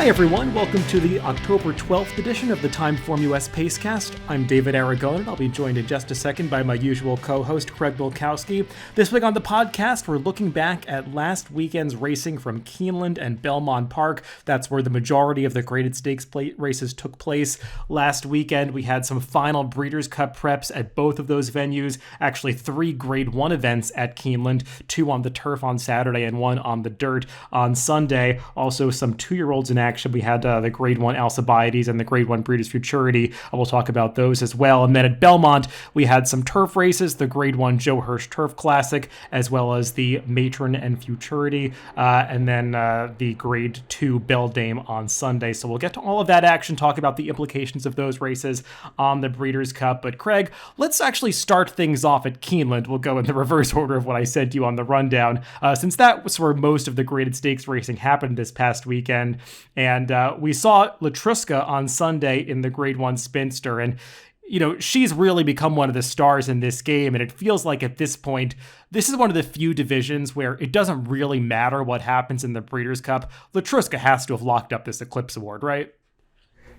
Hi everyone, welcome to the October 12th edition of the TimeformUS Pacecast. I'm David Aragon, and I'll be joined in just a second by my usual co-host, Craig Wilkowski. This week on the podcast, we're looking back at last weekend's racing from Keeneland and Belmont Park. That's where the majority of the graded stakes races took place last weekend. We had some final Breeders' Cup preps at both of those venues. Actually, 3 Grade 1 events at Keeneland, 2 on the turf on Saturday and 1 on the dirt on Sunday. Also, some 2-year-olds in action. We had the Grade 1 Alcibiades and the Grade 1 Breeders' Futurity. We'll talk about those as well. And then at Belmont, we had some turf races, the Grade 1 Joe Hirsch Turf Classic, as well as the Maiden and Futurity, and then the Grade 2 Beldame on Sunday. So we'll get to all of that action, talk about the implications of those races on the Breeders' Cup. But Craig, let's actually start things off at Keeneland. We'll go in the reverse order of what I said to you on the rundown, since that was where most of the graded stakes racing happened this past weekend. And we saw Latrusca on Sunday in the Grade 1 Spinster, and she's really become one of the stars in this game, and it feels like at this point, this is one of the few divisions where it doesn't really matter what happens in the Breeders' Cup. Latrusca has to have locked up this Eclipse Award, right?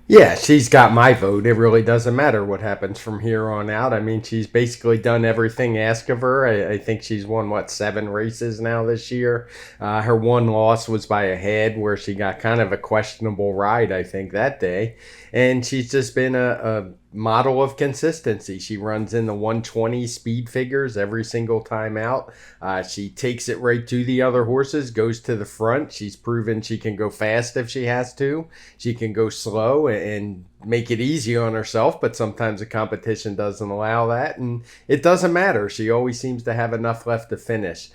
Yeah, she's got my vote. It really doesn't matter what happens from here on out. I mean, she's basically done everything asked of her. I think she's won, 7 races now this year. Her one loss was by a head where she got kind of a questionable ride, I think, that day. And she's just been a model of consistency. She runs in the 120 speed figures every single time out. She takes it right to the other horses, goes to the front. She's proven she can go fast if she has to. She can go slow and make it easy on herself, but sometimes the competition doesn't allow that, and it doesn't matter. She always seems to have enough left to finish.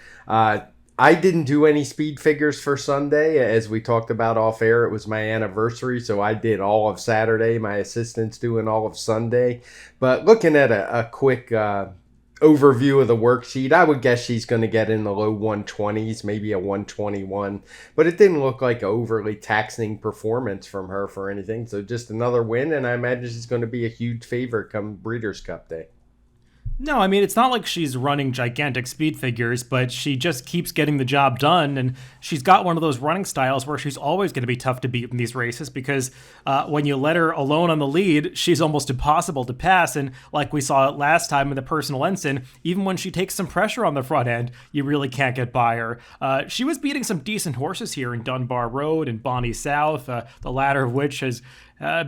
I didn't do any speed figures for Sunday. As we talked about off air, it was my anniversary, so I did all of Saturday. My assistant's doing all of Sunday. But looking at a quick overview of the worksheet, I would guess she's going to get in the low 120s, maybe a 121. But it didn't look like an overly taxing performance from her for anything. So just another win, and I imagine she's going to be a huge favorite come Breeders' Cup Day. No, I mean, it's not like she's running gigantic speed figures, but she just keeps getting the job done, and she's got one of those running styles where she's always going to be tough to beat in these races because when you let her alone on the lead, she's almost impossible to pass, and like we saw last time in the Personal Ensign, even when she takes some pressure on the front end, you really can't get by her. She was beating some decent horses here in Dunbar Road and Bonnie South, the latter of which has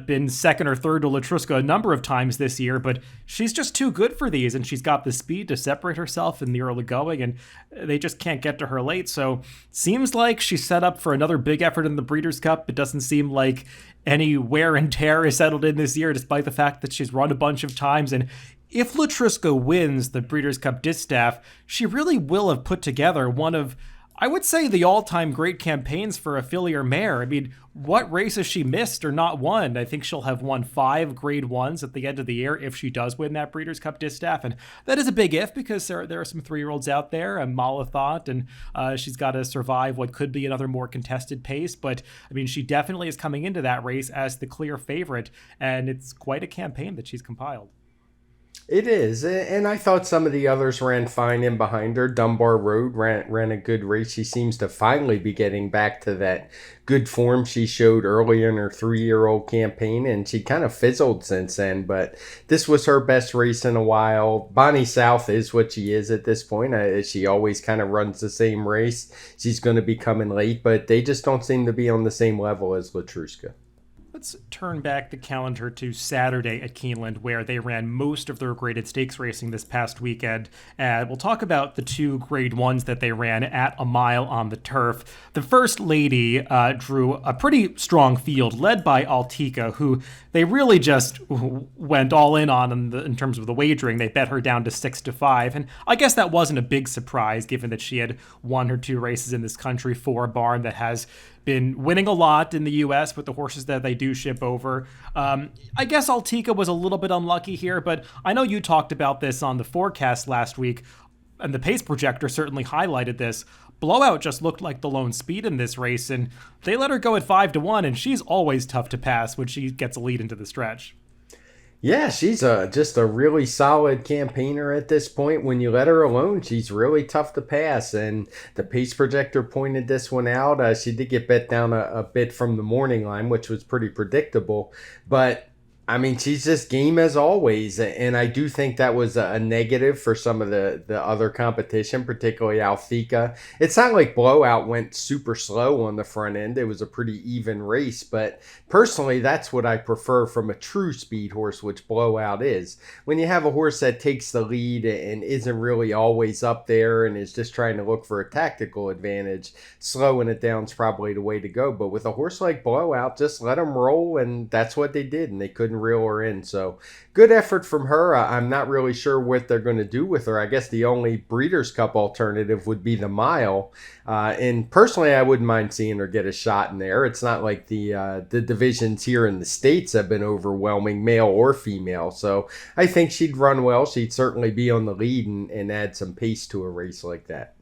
been second or third to Latrusca a number of times this year, but she's just too good for these, and she's got the speed to separate herself in the early going, and they just can't get to her late. So seems like she's set up for another big effort in the Breeders' Cup. It doesn't seem like any wear and tear is settled in this year, despite the fact that she's run a bunch of times. And if Latrusca wins the Breeders' Cup Distaff, she really will have put together one of, I would say, the all-time great campaigns for a filly or mare. I mean, what races she missed or not won? I think she'll have won 5 Grade 1s at the end of the year if she does win that Breeders' Cup Distaff. And that is a big if because there are some 3-year-olds out there, and Mala thought, and she's got to survive what could be another more contested pace. But, I mean, she definitely is coming into that race as the clear favorite, and it's quite a campaign that she's compiled. It is, and I thought some of the others ran fine in behind her. Dunbar Road ran a good race. She seems to finally be getting back to that good form she showed early in her 3-year-old campaign, and she kind of fizzled since then, but this was her best race in a while. Bonnie South is what she is at this point. She always kind of runs the same race. She's going to be coming late, but they just don't seem to be on the same level as Latrusca. Let's turn back the calendar to Saturday at Keeneland, where they ran most of their graded stakes racing this past weekend. And we'll talk about the 2 Grade 1s that they ran at a mile on the turf. The First Lady drew a pretty strong field, led by Altica, who they really just went all in on in terms of the wagering. They bet her down to 6-5. And I guess that wasn't a big surprise, given that she had won her 2 races in this country for a barn that has been winning a lot in the U.S. with the horses that they do ship over. I guess Altica was a little bit unlucky here, but I know you talked about this on the forecast last week, and the pace projector certainly highlighted this. Blowout just looked like the lone speed in this race, and they let her go at 5-1, and she's always tough to pass when she gets a lead into the stretch. Yeah, she's just a really solid campaigner at this point. When you let her alone, she's really tough to pass. And the pace projector pointed this one out. She did get bet down a bit from the morning line, which was pretty predictable. But I mean, she's just game as always, and I do think that was a negative for some of the other competition, particularly Althika. It's not like Blowout went super slow on the front end. It was a pretty even race, but personally, that's what I prefer from a true speed horse, which Blowout is. When you have a horse that takes the lead and isn't really always up there and is just trying to look for a tactical advantage, slowing it down is probably the way to go. But with a horse like Blowout, just let them roll, and that's what they did, and they couldn't reel her in. So good effort from her. I'm not really sure what they're going to do with her. I guess the only Breeders' Cup alternative would be the Mile. And personally, I wouldn't mind seeing her get a shot in there. It's not like the divisions here in the States have been overwhelming, male or female. So I think she'd run well. She'd certainly be on the lead and add some pace to a race like that.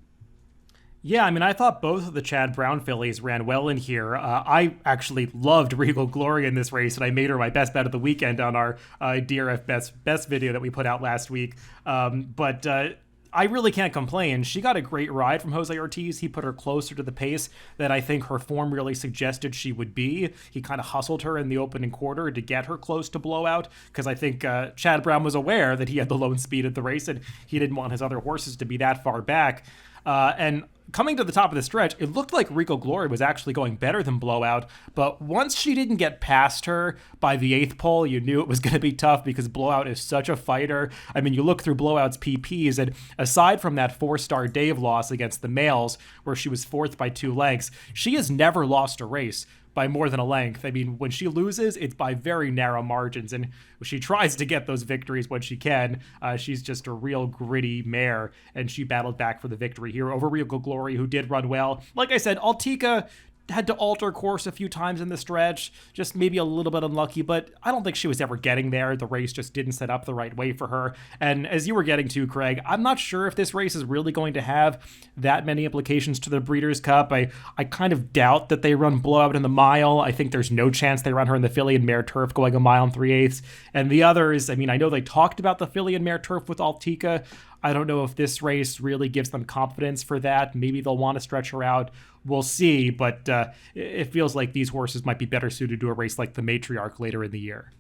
Yeah, I mean, I thought both of the Chad Brown fillies ran well in here. I actually loved Regal Glory in this race, and I made her my best bet of the weekend on our DRF Best video that we put out last week. But I really can't complain. She got a great ride from Jose Ortiz. He put her closer to the pace that I think her form really suggested she would be. He kind of hustled her in the opening quarter to get her close to Blowout, because I think Chad Brown was aware that he had the lone speed at the race, and he didn't want his other horses to be that far back. And coming to the top of the stretch, it looked like Regal Glory was actually going better than Blowout, but once she didn't get past her by the 8th pole, you knew it was going to be tough because Blowout is such a fighter. I mean, you look through Blowout's PPs, and aside from that 4-star Dave loss against the males, where she was 4th by 2 lengths, she has never lost a race by more than a length. I mean, when she loses, it's by very narrow margins, and she tries to get those victories when she can. She's just a real gritty mare, and she battled back for the victory here over Regal Glory, who did run well. Like I said, Altika had to alter course a few times in the stretch, just maybe a little bit unlucky, but I don't think she was ever getting there. The race just didn't set up the right way for her. And as you were getting to, Craig, I'm not sure if this race is really going to have that many implications to the Breeders' Cup. I kind of doubt that they run Blowout in the Mile. I think there's no chance they run her in the filly and mare turf going a mile and 3/8. And the others, I mean, I know they talked about the filly and mare turf with Altika. I don't know if this race really gives them confidence for that. Maybe they'll want to stretch her out. We'll see, but it feels like these horses might be better suited to a race like the Matriarch later in the year.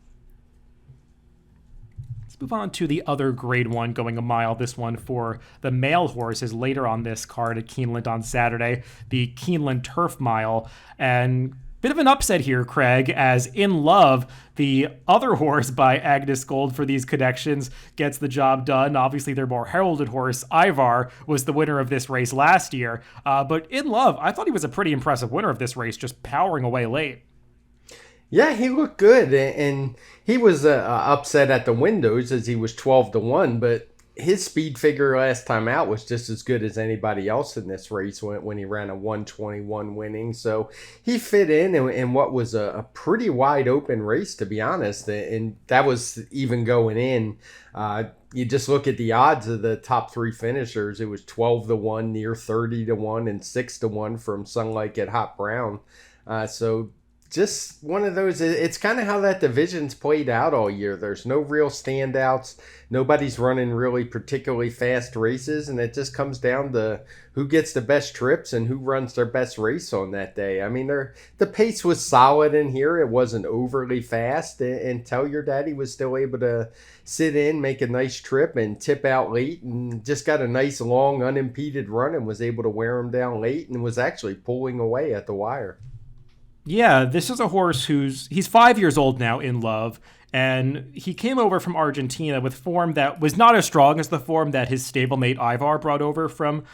Let's move on to the other grade 1 going a mile. This one for the male horses later on this card at Keeneland on Saturday, the Keeneland Turf Mile. And bit of an upset here, Craig, as In Love, the other horse by Agnes Gold for these connections, gets the job done. Obviously, their more heralded horse, Ivar, was the winner of this race last year. But In Love, I thought he was a pretty impressive winner of this race, just powering away late. Yeah, he looked good, and he was upset at the windows as he was 12-1, but his speed figure last time out was just as good as anybody else in this race when he ran a 121 winning. So he fit in what was a pretty wide open race, to be honest. And that was even going in. You just look at the odds of the top 3 finishers. It was 12-1, near 30-1, and 6-1 from Sunlight at Hot Brown. So just one of those, it's kind of how that division's played out all year. There's no real standouts. Nobody's running really particularly fast races, and it just comes down to who gets the best trips and who runs their best race on that day. I mean, the pace was solid in here. It wasn't overly fast, and Tell Your Daddy was still able to sit in, make a nice trip, and tip out late, and just got a nice, long, unimpeded run and was able to wear him down late and was actually pulling away at the wire. Yeah, this is a horse he's 5 years old now, In Love, and he came over from Argentina with form that was not as strong as the form that his stablemate Ivar brought over from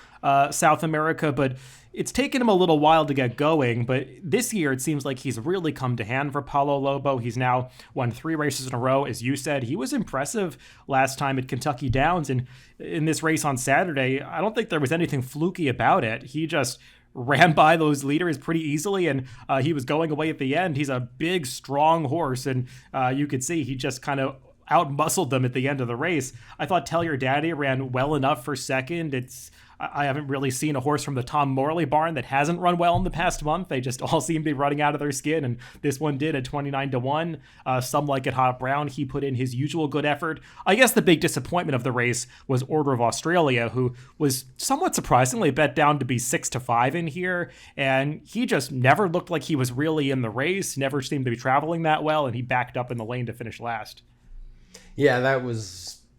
South America, but it's taken him a little while to get going. But this year, it seems like he's really come to hand for Paulo Lobo. He's now won 3 races in a row. As you said, he was impressive last time at Kentucky Downs, and in this race on Saturday, I don't think there was anything fluky about it. He just ran by those leaders pretty easily, and he was going away at the end. He's a big, strong horse, and you could see he just kind of out-muscled them at the end of the race. I thought Tell Your Daddy ran well enough for second. It's I haven't really seen a horse from the Tom Morley barn that hasn't run well in the past month. They just all seem to be running out of their skin, and this one did at 29-1. Some like it Hot Brown. He put in his usual good effort. I guess the big disappointment of the race was Order of Australia, who was somewhat surprisingly bet down to be 6-5 in here, and he just never looked like he was really in the race, never seemed to be traveling that well, and he backed up in the lane to finish last. Yeah,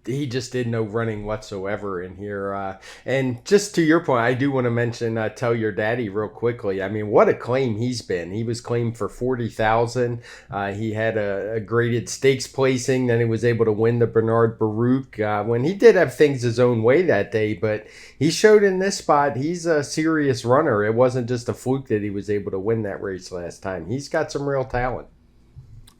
he just did no running whatsoever in here. And just to your point, I do want to mention Tell Your Daddy real quickly. I mean, what a claim he's been. He was claimed for $40,000. He had a graded stakes placing. Then he was able to win the Bernard Baruch when he did have things his own way that day. But he showed in this spot he's a serious runner. It wasn't just a fluke that he was able to win that race last time. He's got some real talent.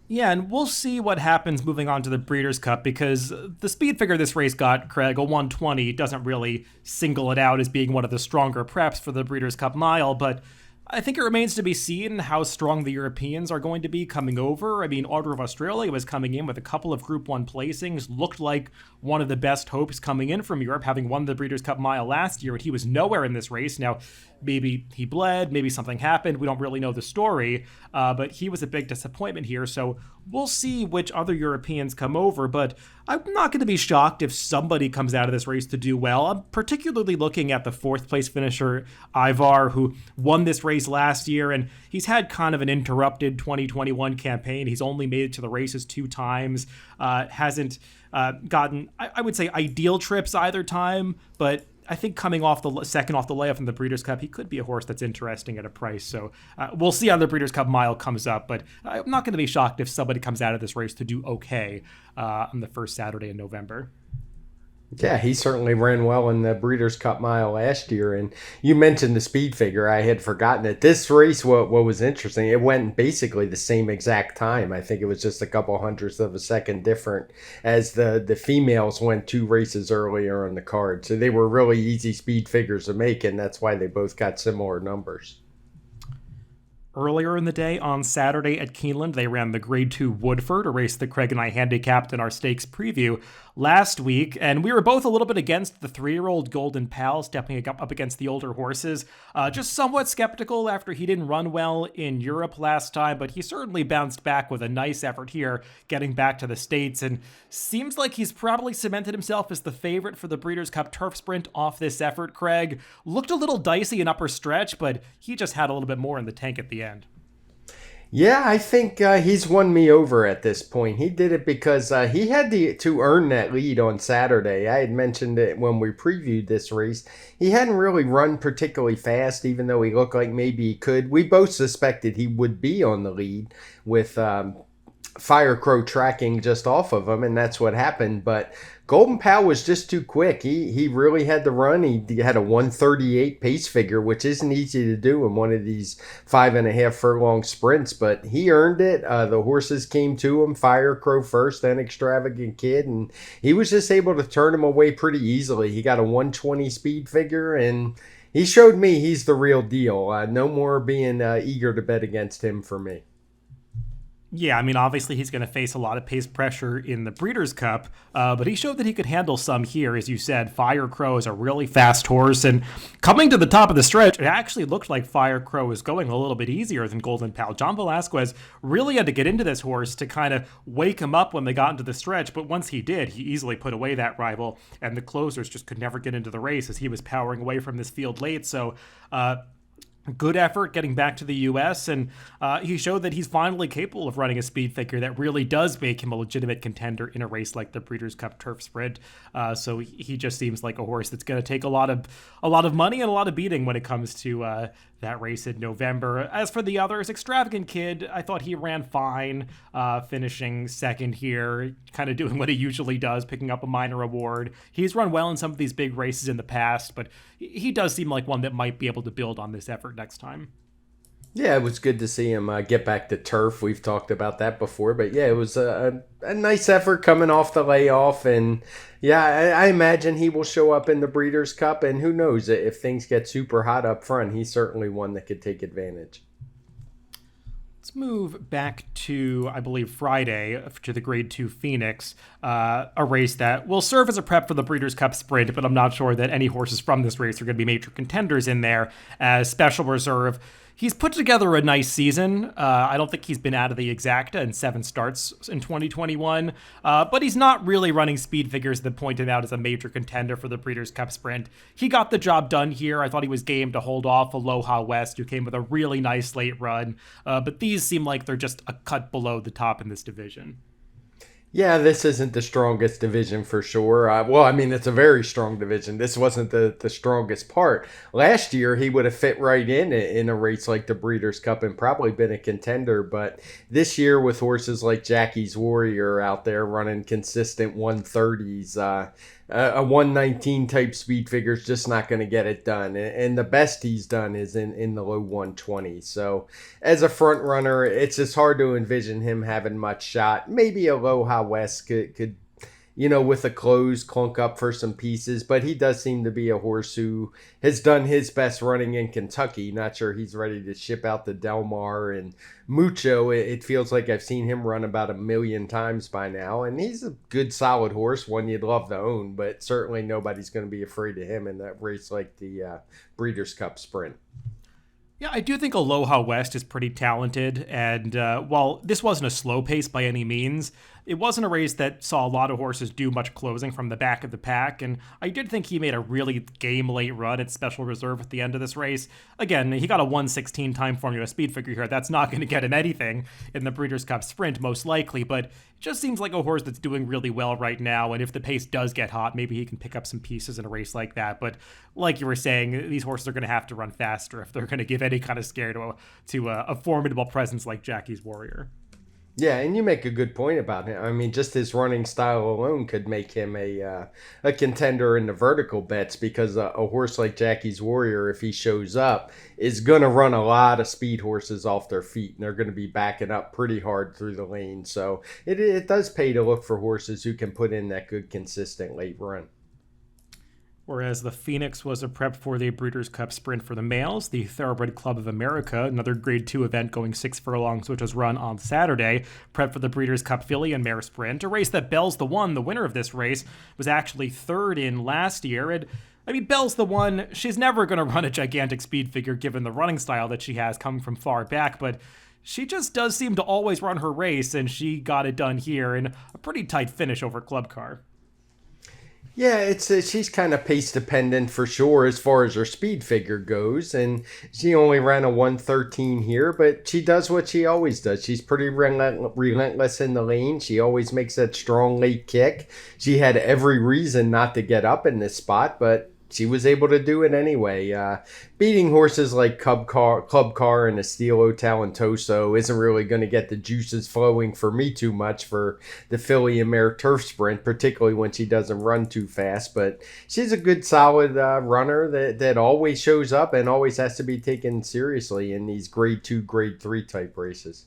Yeah, and we'll see what happens moving on to the Breeders' Cup, because the speed figure this race got, Craig, a 120, doesn't really single it out as being one of the stronger preps for the Breeders' Cup Mile, but I think it remains to be seen how strong the Europeans are going to be coming over. I mean, Order of Australia was coming in with a couple of Group 1 placings, looked like one of the best hopes coming in from Europe, having won the Breeders' Cup Mile last year, and he was nowhere in this race. Now, maybe he bled, maybe something happened, we don't really know the story, but he was a big disappointment here, so we'll see which other Europeans come over, but I'm not going to be shocked if somebody comes out of this race to do well. I'm particularly looking at the 4th place finisher, Ivar, who won this race last year, and he's had kind of an interrupted 2021 campaign. He's only made it to the races 2 times, hasn't gotten, I would say, ideal trips either time, but I think coming off the second off the layoff in the Breeders' Cup, he could be a horse that's interesting at a price. So we'll see how the Breeders' Cup Mile comes up, but I'm not going to be shocked if somebody comes out of this race to do okay on the first Saturday in November. Yeah, he certainly ran well in the Breeders' Cup Mile last year. And you mentioned the speed figure. I had forgotten it. This race, what was interesting, it went basically the same exact time. I think it was just a couple hundredths of a second different as the females went 2 races earlier on the card. So they were really easy speed figures to make, and that's why they both got similar numbers. Earlier in the day on Saturday at Keeneland, they ran the Grade 2 Woodford, a race that Craig and I handicapped in our stakes preview last week, and we were both a little bit against the 3-year-old Golden Pal stepping up against the older horses. Just somewhat skeptical after he didn't run well in Europe last time, but he certainly bounced back with a nice effort here, getting back to the States, and seems like he's probably cemented himself as the favorite for the Breeders' Cup Turf Sprint off this effort, Craig. Looked a little dicey in upper stretch, but he just had a little bit more in the tank at the end. Yeah, I think he's won me over at this point. He did it because he had to earn that lead on Saturday. I had mentioned it when we previewed this race. He hadn't really run particularly fast, even though he looked like maybe he could. We both suspected he would be on the lead with Firecrow tracking just off of him, and that's what happened. But Golden Pal was just too quick. He really had to run. He had a 138 pace figure, which isn't easy to do in one of these 5.5 furlong sprints, but he earned it. The horses came to him, Firecrow first, then Extravagant Kid, and he was just able to turn him away pretty easily. He got a 120 speed figure, and he showed me he's the real deal. No more being eager to bet against him for me. Yeah, I mean, obviously he's going to face a lot of pace pressure in the Breeders' Cup, but he showed that he could handle some here. As you said, Firecrow is a really fast horse, and coming to the top of the stretch, it actually looked like Firecrow was going a little bit easier than Golden Pal. John Velasquez really had to get into this horse to kind of wake him up when they got into the stretch, but once he did, he easily put away that rival, and the closers just could never get into the race as he was powering away from this field late. So, good effort getting back to the U.S., and he showed that he's finally capable of running a speed figure that really does make him a legitimate contender in a race like the Breeders' Cup Turf Sprint. So he just seems like a horse that's going to take a lot of money and a lot of beating when it comes to that race in November. As for the others, Extravagant Kid, I thought he ran fine, finishing second here, kind of doing what he usually does, picking up a minor award. He's run well in some of these big races in the past, but he does seem like one that might be able to build on this effort next time. Yeah, it was good to see him get back to turf. We've talked about that before, but yeah, it was a nice effort coming off the layoff, and yeah, I imagine he will show up in the Breeders' Cup, and who knows, if things get super hot up front, he's certainly one that could take advantage. Let's move back to, I believe, Friday to the Grade 2 Phoenix, a race that will serve as a prep for the Breeders' Cup Sprint, but I'm not sure that any horses from this race are going to be major contenders in there as special reserve. He's put together a nice season. I don't think he's been out of the exacta in 7 starts in 2021, but he's not really running speed figures that point him out as a major contender for the Breeders' Cup Sprint. He got the job done here. I thought he was game to hold off Aloha West, who came with a really nice late run, but these seem like they're just a cut below the top in this division. Yeah, this isn't the strongest division for sure. It's a very strong division. This wasn't the strongest part. Last year, he would have fit right in a race like the Breeders' Cup and probably been a contender. But this year, with horses like Jackie's Warrior out there running consistent 130s, a 119 type speed figure is just not going to get it done. And the best he's done is in the low 120s. So as a front runner, it's just hard to envision him having much shot. Maybe Aloha West could with a close clunk up for some pieces, but he does seem to be a horse who has done his best running in Kentucky. Not sure he's ready to ship out to Del Mar and Mucho. It feels like I've seen him run about 1 million times by now, and he's a good solid horse, one you'd love to own, but certainly nobody's going to be afraid of him in that race like the Breeders' Cup Sprint. Yeah, I do think Aloha West is pretty talented, and while this wasn't a slow pace by any means, it wasn't a race that saw a lot of horses do much closing from the back of the pack, and I did think he made a really game late run at special reserve at the end of this race. Again, he got a 1:16 TimeformUS speed figure here. That's not going to get him anything in the Breeders' Cup Sprint, most likely, but it just seems like a horse that's doing really well right now, and if the pace does get hot, maybe he can pick up some pieces in a race like that. But like you were saying, these horses are going to have to run faster if they're going to give any kind of scare to a formidable presence like Jackie's Warrior. Yeah, and you make a good point about him. I mean, just his running style alone could make him a contender in the vertical bets, because a horse like Jackie's Warrior, if he shows up, is going to run a lot of speed horses off their feet, and they're going to be backing up pretty hard through the lane. So it does pay to look for horses who can put in that good, consistent late run. Whereas the Phoenix was a prep for the Breeders' Cup Sprint for the males, the Thoroughbred Club of America, another Grade 2 event going 6 furlongs, which was run on Saturday, prep for the Breeders' Cup Filly and Mare Sprint, a race that Bell's the One, the winner of this race, was actually third in last year. And I mean, Bell's the One, she's never going to run a gigantic speed figure given the running style that she has coming from far back, but she just does seem to always run her race, and she got it done here in a pretty tight finish over Club Car. Yeah, she's kind of pace dependent for sure as far as her speed figure goes, and she only ran a 113 here, but she does what she always does. She's pretty relentless in the lane. She always makes that strong late kick. She had every reason not to get up in this spot, but she was able to do it anyway. Beating horses like Club Car and Estilo Talentoso isn't really going to get the juices flowing for me too much for the Filly and Mare Turf Sprint, particularly when she doesn't run too fast. But she's a good, solid runner that always shows up and always has to be taken seriously in these Grade 2, Grade 3 type races.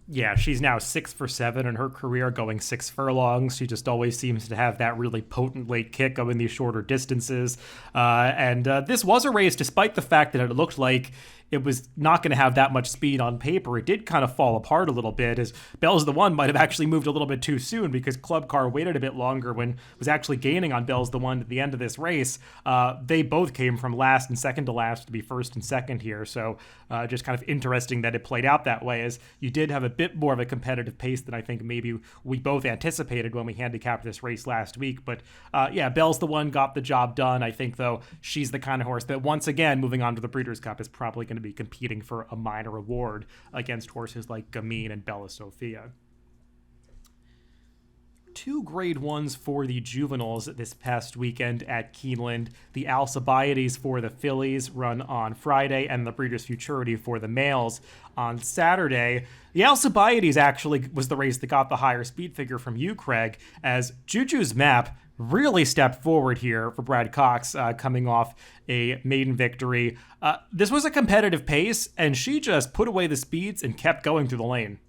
Yeah, she's now 6 for 7 in her career, going 6 furlongs. She just always seems to have that really potent late kick going these shorter distances. And this was a race, despite the fact that it looked like it was not going to have that much speed on paper. It did kind of fall apart a little bit, as Bell's the One might have actually moved a little bit too soon, because Club Car waited a bit longer when was actually gaining on Bell's the One at the end of this race. They both came from last and second to last to be first and second here. So just kind of interesting that it played out that way, as you did have a bit more of a competitive pace than I think maybe we both anticipated when we handicapped this race last week. But yeah, Bell's the One got the job done. I think, though, she's the kind of horse that, once again, moving on to the Breeders' Cup, is probably going to be competing for a minor award against horses like Gamine and Bella Sophia. 2 Grade 1s for the juveniles this past weekend at Keeneland. The Alcibiades for the fillies run on Friday, and the Breeders' Futurity for the males on Saturday. The Alcibiades actually was the race that got the higher speed figure from you, Craig, as Juju's Map really stepped forward here for Brad Cox, coming off a maiden victory. This was a competitive pace, and she just put away the speeds and kept going through the lane.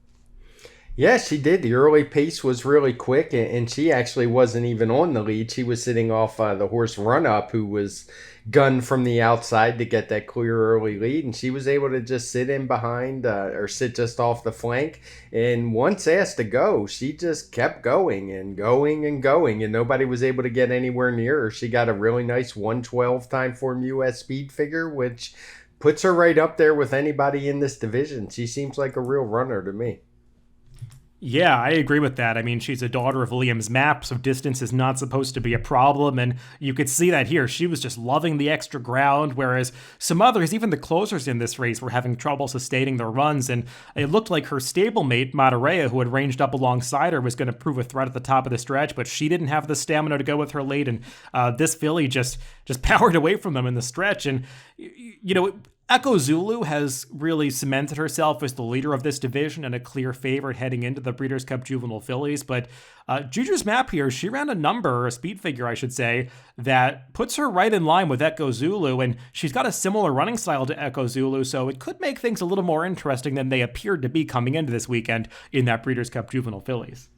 Yeah, she did. The early pace was really quick, and she actually wasn't even on the lead. She was sitting off the horse Run Up, who was gunned from the outside to get that clear early lead, and she was able to just sit in behind or sit just off the flank. And once asked to go, she just kept going and going and going, and nobody was able to get anywhere near her. She got a really nice 112 TimeformUS speed figure, which puts her right up there with anybody in this division. She seems like a real runner to me. Yeah, I agree with that. I mean, she's a daughter of Liam's Map, so distance is not supposed to be a problem, and you could see that here. She was just loving the extra ground, whereas some others, even the closers in this race, were having trouble sustaining their runs, and it looked like her stablemate, Madureira, who had ranged up alongside her, was going to prove a threat at the top of the stretch, but she didn't have the stamina to go with her late, and this filly just powered away from them in the stretch, and, you know, Echo Zulu has really cemented herself as the leader of this division and a clear favorite heading into the Breeders' Cup Juvenile fillies. But Juju's Map here, she ran a speed figure, I should say, that puts her right in line with Echo Zulu. And she's got a similar running style to Echo Zulu, so it could make things a little more interesting than they appeared to be coming into this weekend in that Breeders' Cup Juvenile fillies.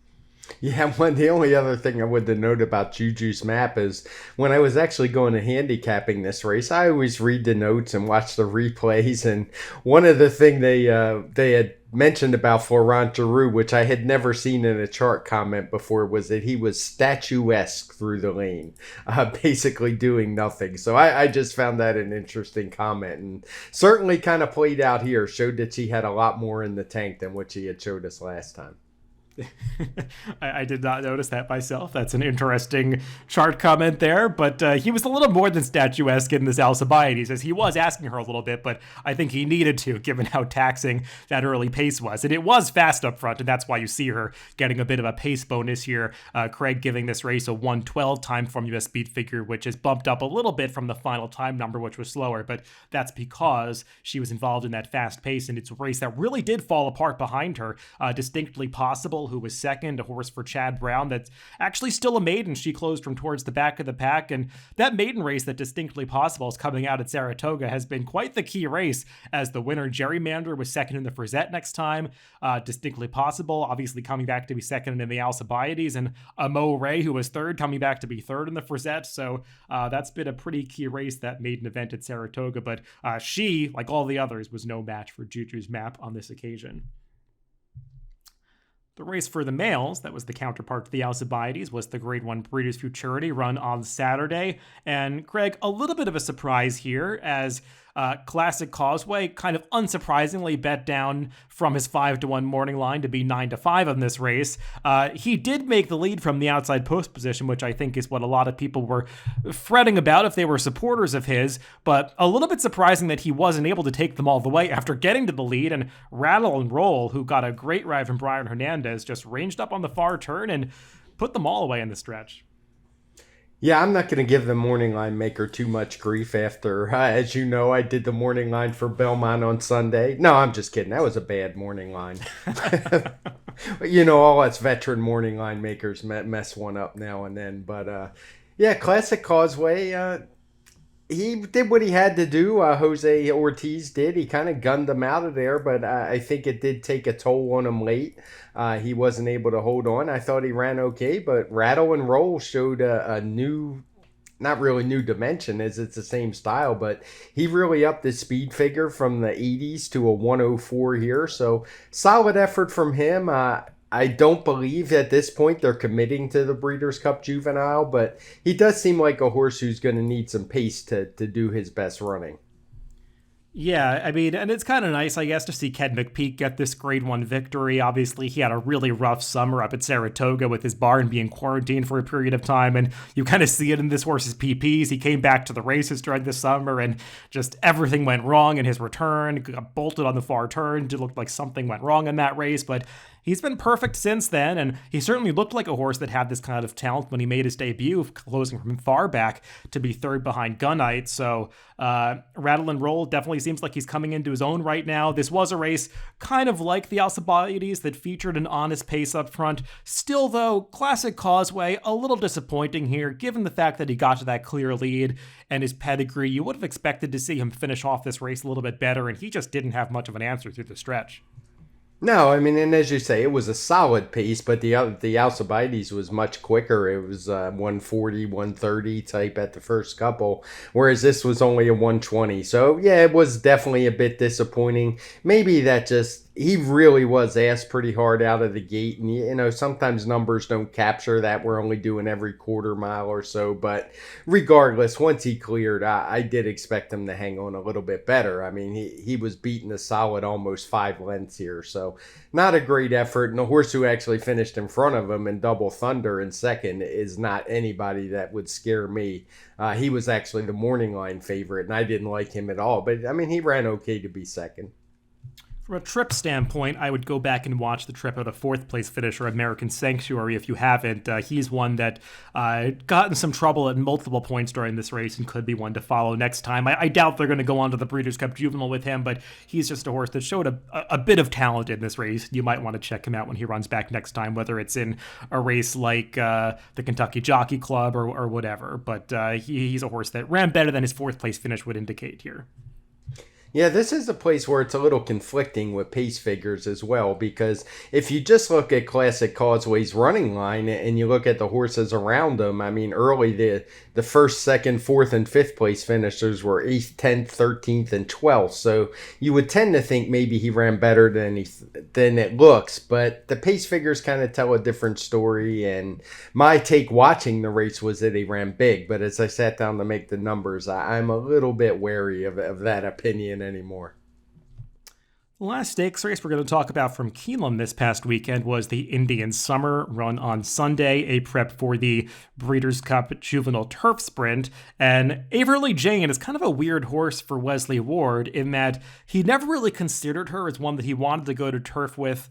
Yeah, the only other thing I would note about Juju's Map is when I was actually going to handicapping this race, I always read the notes and watch the replays. And one of the thing they had mentioned about Florent Giroux, which I had never seen in a chart comment before, was that he was statuesque through the lane, basically doing nothing. So I just found that an interesting comment, and certainly kind of played out here, showed that she had a lot more in the tank than what she had showed us last time. I did not notice that myself. That's an interesting chart comment there, but he was a little more than statuesque in this Alcibiades, as he was asking her a little bit, but I think he needed to, given how taxing that early pace was. And it was fast up front, and that's why you see her getting a bit of a pace bonus here. Craig giving this race a 112 TimeformUS speed figure, which is bumped up a little bit from the final time number, which was slower, but that's because she was involved in that fast pace, and it's a race that really did fall apart behind her. Distinctly Possible, who was second, a horse for Chad Brown that's actually still a maiden. She closed from towards the back of the pack, and that maiden race that Distinctly Possible is coming out at Saratoga has been quite the key race, as the winner Gerrymander was second in the Frisette next time. Distinctly Possible obviously coming back to be second in the Alcibiades, and Amo Ray, who was third, coming back to be third in the Frisette. So that's been a pretty key race, that maiden event at Saratoga, but she, like all the others, was no match for Juju's Map on this occasion. The race for the males, that was the counterpart to the Alcibiades, was the Grade 1 Breeders' Futurity run on Saturday. And Craig, a little bit of a surprise here, as Classic Causeway kind of unsurprisingly bet down from his 5-1 morning line to be 9-5 on this race. He did make the lead from the outside post position, which I think is what a lot of people were fretting about if they were supporters of his, but a little bit surprising that he wasn't able to take them all the way after getting to the lead. And Rattle and Roll, who got a great ride from Brian Hernandez, just ranged up on the far turn and put them all away in the stretch. Yeah, I'm not going to give the morning line maker too much grief after, as you know, I did the morning line for Belmont on Sunday. No, I'm just kidding. That was a bad morning line. You know, all us veteran morning line makers mess one up now and then. But, yeah, Classic Causeway, he did what he had to do. Jose Ortiz did. He kind of gunned him out of there, but I think it did take a toll on him late. He wasn't able to hold on. I thought he ran okay, but Rattle and Roll showed a new, not really new dimension, as it's the same style, but he really upped his speed figure from the 80s to a 104 here. So solid effort from him. I don't believe at this point they're committing to the Breeders' Cup Juvenile, but he does seem like a horse who's going to need some pace to do his best running. Yeah, I mean, and it's kind of nice, I guess, to see Ken McPeak get this Grade 1 victory. Obviously, he had a really rough summer up at Saratoga with his barn being quarantined for a period of time, and you kind of see it in this horse's PPs. He came back to the races during the summer, and just everything went wrong in his return. Got bolted on the far turn. It looked like something went wrong in that race, but he's been perfect since then, and he certainly looked like a horse that had this kind of talent when he made his debut, closing from far back to be third behind Gunite. So Rattle and Roll definitely seems like he's coming into his own right now. This was a race kind of like the Alcibiades that featured an honest pace up front. Still, though, Classic Causeway, a little disappointing here, given the fact that he got to that clear lead and his pedigree. You would have expected to see him finish off this race a little bit better, and he just didn't have much of an answer through the stretch. No, I mean, and as you say, it was a solid pace, but the Alcibiades was much quicker. It was 140, 130 type at the first couple, whereas this was only a 120. So, yeah, it was definitely a bit disappointing. Maybe that just, he really was asked pretty hard out of the gate. And, sometimes numbers don't capture that. We're only doing every quarter mile or so. But regardless, once he cleared, I did expect him to hang on a little bit better. I mean, he was beating a solid almost 5 lengths here. So, not a great effort. And the horse who actually finished in front of him in Double Thunder in second is not anybody that would scare me. He was actually the morning line favorite, and I didn't like him at all. But, I mean, he ran okay to be second. From a trip standpoint, I would go back and watch the trip of the fourth place finisher, American Sanctuary, if you haven't. He's one that got in some trouble at multiple points during this race and could be one to follow next time. I doubt they're going to go on to the Breeders' Cup Juvenile with him, but he's just a horse that showed a bit of talent in this race. You might want to check him out when he runs back next time, whether it's in a race like the Kentucky Jockey Club or whatever. But he's a horse that ran better than his fourth place finish would indicate here. Yeah, this is a place where it's a little conflicting with pace figures as well, because if you just look at Classic Causeway's running line and you look at the horses around them, I mean, early the first, second, fourth, and fifth place finishers were 8th, 10th, 13th, and 12th. So you would tend to think maybe he ran better than it looks, but the pace figures kind of tell a different story. And my take watching the race was that he ran big, but as I sat down to make the numbers, I'm a little bit wary of that opinion anymore. The last stakes race we're going to talk about from Keeneland this past weekend was the Indian Summer, run on Sunday, a prep for the Breeders' Cup Juvenile Turf Sprint. And Averly Jane is kind of a weird horse for Wesley Ward in that he never really considered her as one that he wanted to go to turf with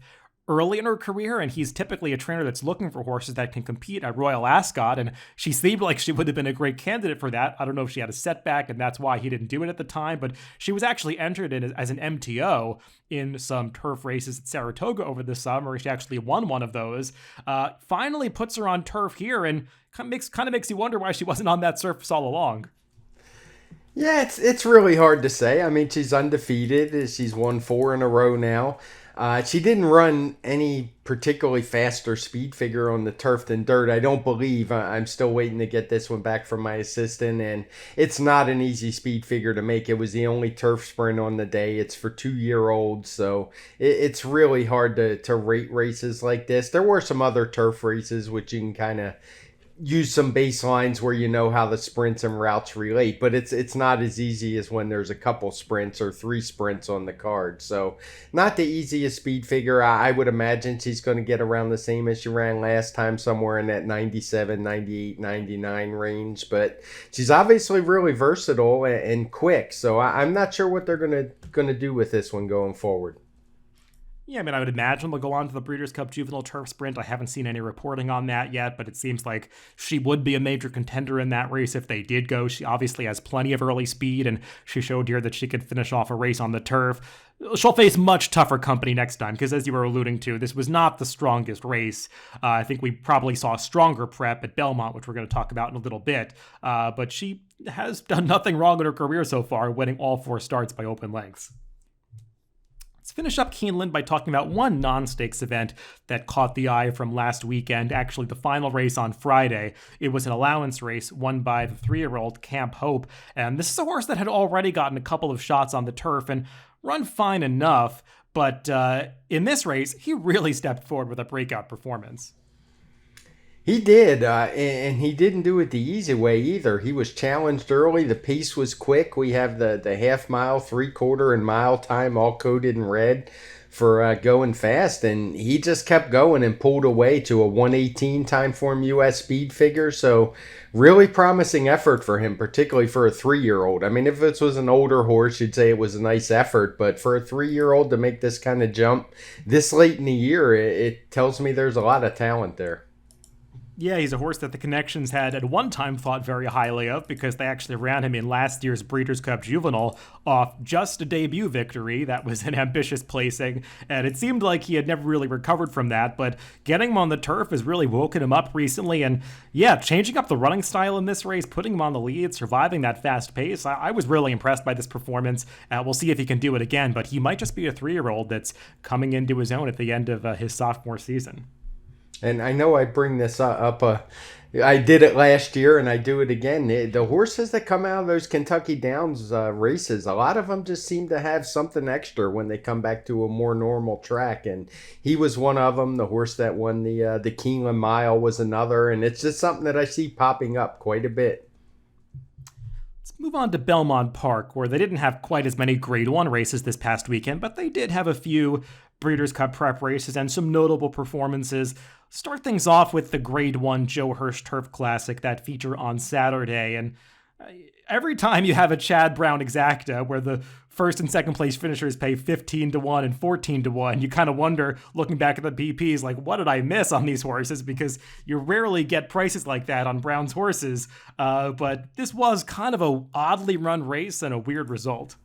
early in her career, and he's typically a trainer that's looking for horses that can compete at Royal Ascot, and she seemed like she would have been a great candidate for that. I don't know if she had a setback, and that's why he didn't do it at the time, but she was actually entered in as an MTO in some turf races at Saratoga over the summer. She actually won one of those. Finally puts her on turf here, and kind of makes you wonder why she wasn't on that surface all along. Yeah, it's really hard to say. I mean, she's undefeated. She's won 4 in a row now. She didn't run any particularly faster speed figure on the turf than dirt, I don't believe. I'm still waiting to get this one back from my assistant, and it's not an easy speed figure to make. It was the only turf sprint on the day. It's for 2-year-olds, so it's really hard to rate races like this. There were some other turf races which you can kind of use some baselines where you know how the sprints and routes relate, but it's not as easy as when there's a couple sprints or 3 sprints on the card. So not the easiest speed figure. I would imagine she's going to get around the same as she ran last time, somewhere in that 97, 98, 99 range, but she's obviously really versatile and quick. So I'm not sure what they're going to do with this one going forward. Yeah, I mean, I would imagine they'll go on to the Breeders' Cup Juvenile Turf Sprint. I haven't seen any reporting on that yet, but it seems like she would be a major contender in that race if they did go. She obviously has plenty of early speed, and she showed here that she could finish off a race on the turf. She'll face much tougher company next time, because as you were alluding to, this was not the strongest race. I think we probably saw a stronger prep at Belmont, which we're going to talk about in a little bit. But she has done nothing wrong in her career so far, winning all 4 starts by open lengths. Let's finish up Keeneland by talking about one non-stakes event that caught the eye from last weekend, actually the final race on Friday. It was an allowance race won by the 3-year-old Camp Hope, and this is a horse that had already gotten a couple of shots on the turf and run fine enough, but in this race, he really stepped forward with a breakout performance. He did, and he didn't do it the easy way either. He was challenged early. The pace was quick. We have the half mile, 3/4, and mile time all coded in red for going fast, and he just kept going and pulled away to a 1:18 TimeformUS speed figure. So really promising effort for him, particularly for a 3-year-old. I mean, if this was an older horse, you'd say it was a nice effort, but for a 3-year-old to make this kind of jump this late in the year, it tells me there's a lot of talent there. Yeah, he's a horse that the connections had at one time thought very highly of because they actually ran him in last year's Breeders' Cup Juvenile off just a debut victory. That was an ambitious placing, and it seemed like he had never really recovered from that, but getting him on the turf has really woken him up recently, and yeah, changing up the running style in this race, putting him on the lead, surviving that fast pace. I was really impressed by this performance. We'll see if he can do it again, but he might just be a 3-year-old that's coming into his own at the end of his sophomore season. And I know I bring this up. I did it last year, and I do it again. The horses that come out of those Kentucky Downs races, a lot of them just seem to have something extra when they come back to a more normal track. And he was one of them. The horse that won the Keeneland Mile was another. And it's just something that I see popping up quite a bit. Let's move on to Belmont Park, where they didn't have quite as many Grade 1 races this past weekend, but they did have a few Breeders' Cup prep races and some notable performances. Start things off with the Grade 1 Joe Hirsch Turf Classic that feature on Saturday. And every time you have a Chad Brown exacta where the first and second place finishers pay 15-1 and 14-1, you kind of wonder, looking back at the BPs, like, what did I miss on these horses? Because you rarely get prices like that on Brown's horses. But this was kind of a oddly run race and a weird result.